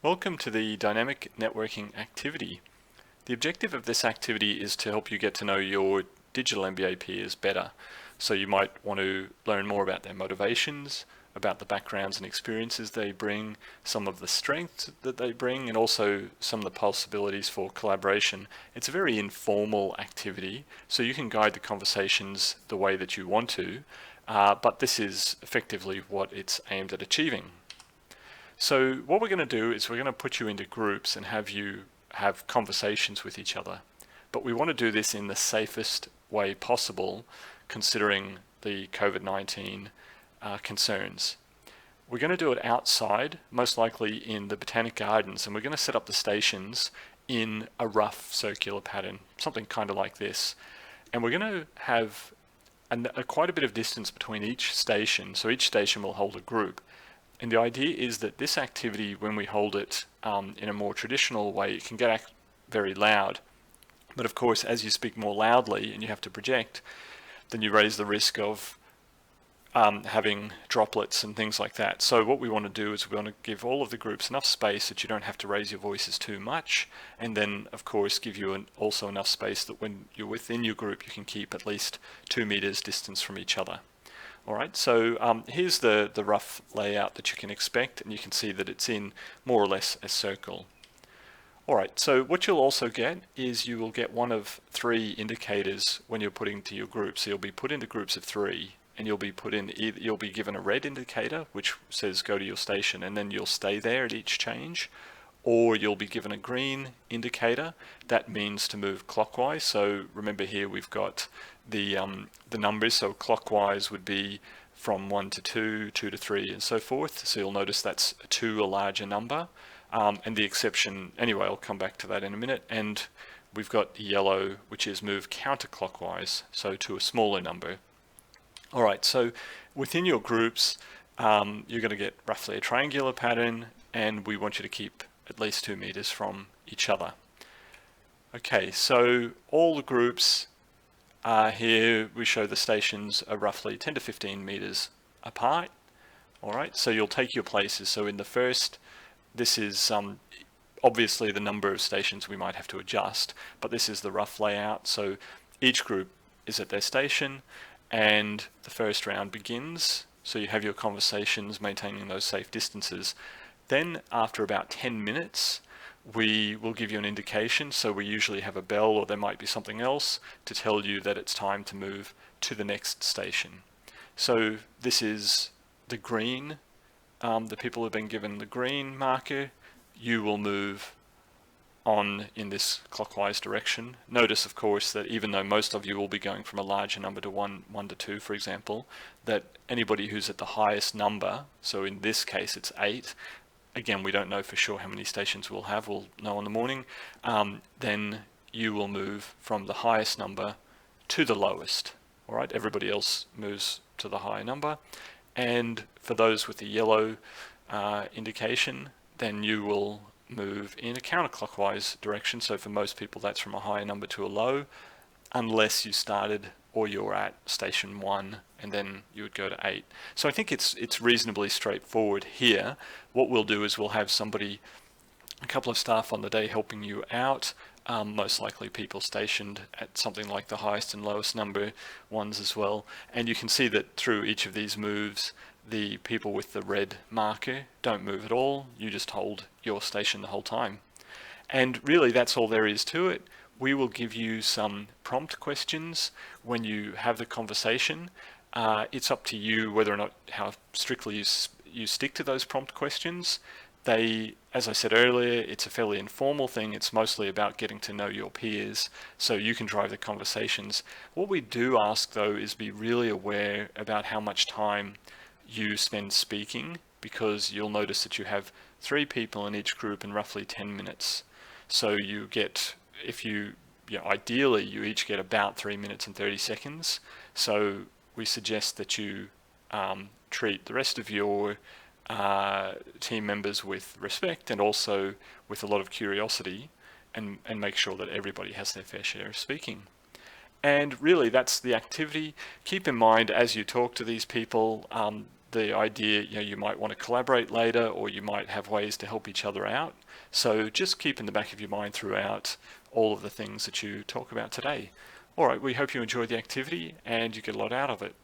Welcome to the Dynamic Networking activity. The objective of this activity is to help you get to know your digital MBA peers better. So you might want to learn more about their motivations, about the backgrounds and experiences they bring, some of the strengths that they bring, and also some of the possibilities for collaboration. It's a very informal activity, so you can guide the conversations the way that you want to, but this is effectively what it's aimed at achieving. So what we're going to do is we're going to put you into groups and have you have conversations with each other. But we want to do this in the safest way possible, considering the COVID-19 concerns. We're going to do it outside, most likely in the Botanic Gardens, and we're going to set up the stations in a rough circular pattern, something kind of like this. And we're going to have quite a bit of distance between each station, so each station will hold a group. And the idea is that this activity, when we hold it in a more traditional way, it can get very loud. But of course, as you speak more loudly and you have to project, then you raise the risk of having droplets and things like that. So what we want to do is we want to give all of the groups enough space that you don't have to raise your voices too much, and then of course give you also enough space that when you're within your group you can keep at least 2 meters distance from each other. All right, so here's the rough layout that you can expect, and you can see that it's in more or less a circle. All right, so what you'll also get is you will get one of 3 indicators when you're put into your groups. So you'll be put into groups of 3, and you'll be given a red indicator which says go to your station, and then you'll stay there at each change, or you'll be given a green indicator. That means to move clockwise. So remember here we've got the numbers, so clockwise would be from 1 to 2, 2 to 3, and so forth. So you'll notice that's 2 a larger number, and the exception, anyway, I'll come back to that in a minute. And we've got yellow, which is move counterclockwise, so to a smaller number. All right, so within your groups, you're going to get roughly a triangular pattern, and we want you to keep at least 2 meters from each other. Okay, so all the groups here, we show the stations are roughly 10 to 15 meters apart. All right, so you'll take your places. So in the first, this is obviously the number of stations we might have to adjust, but this is the rough layout. So each group is at their station, and the first round begins. So you have your conversations maintaining those safe distances. Then after about 10 minutes, we will give you an indication. So we usually have a bell, or there might be something else to tell you that it's time to move to the next station. So this is the green. The people who have been given the green marker, you will move on in this clockwise direction. Notice, of course, that even though most of you will be going from a larger number to 1 to 2, for example, that anybody who's at the highest number, so in this case it's 8, again, we don't know for sure how many stations we'll have, we'll know in the morning, then you will move from the highest number to the lowest. All right, everybody else moves to the higher number. And for those with the yellow indication, then you will move in a counterclockwise direction. So for most people, that's from a higher number to a low, unless you started or you're at station 1, and then you would go to 8. So I think it's reasonably straightforward here. What we'll do is we'll have somebody, a couple of staff on the day helping you out, most likely people stationed at something like the highest and lowest number ones as well. And you can see that through each of these moves, the people with the red marker don't move at all. You just hold your station the whole time. And really that's all there is to it. We will give you some prompt questions when you have the conversation. It's up to you whether or not how strictly you stick to those prompt questions. As I said earlier, it's a fairly informal thing. It's mostly about getting to know your peers, so you can drive the conversations. What we do ask, though, is be really aware about how much time you spend speaking, because you'll notice that you have 3 people in each group in roughly 10 minutes. So you get, ideally you each get about 3 minutes and 30 seconds. So we suggest that you treat the rest of your team members with respect, and also with a lot of curiosity, and make sure that everybody has their fair share of speaking. And really that's the activity. Keep in mind as you talk to these people the idea, you might want to collaborate later, or you might have ways to help each other out. So just keep in the back of your mind throughout all of the things that you talk about today. All right, we hope you enjoyed the activity and you get a lot out of it.